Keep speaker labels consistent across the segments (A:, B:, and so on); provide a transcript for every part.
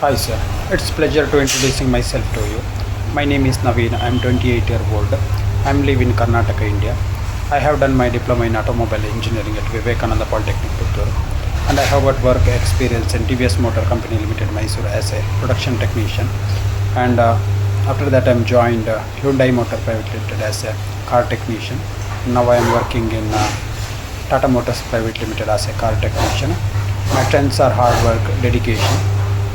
A: Hi sir, it's pleasure to introducing myself to you. My name is Naveen. I'm 28 year old. I'm live in Karnataka, India. I have done my diploma in automobile engineering at Vivekananda Polytechnic, Petrol, and I have got work experience in TVS Motor Company Limited, Mysore as a production technician. And after that, I'm joined Hyundai Motor Private Limited as a car technician. Now I am working in Tata Motors Private Limited as a car technician. My strengths are hard work, dedication.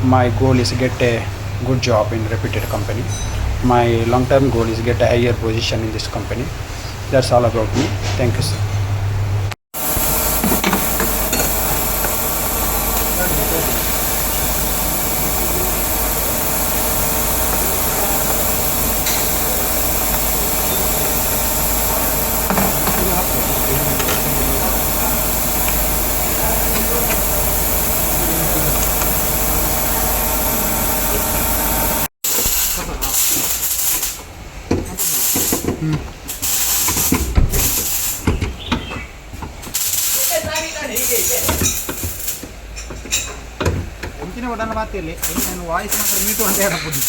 A: My goal is to get a good job in reputed company. My long-term goal is get a higher position in this company. That's all about me. Thank you, sir.
B: ಎಂಚಿನ button ಮಾತಿರಲಿ ನಾನು voice ಮಾತ್ರ meet ಅಂತ ಹೇಳ್ಬೋದು.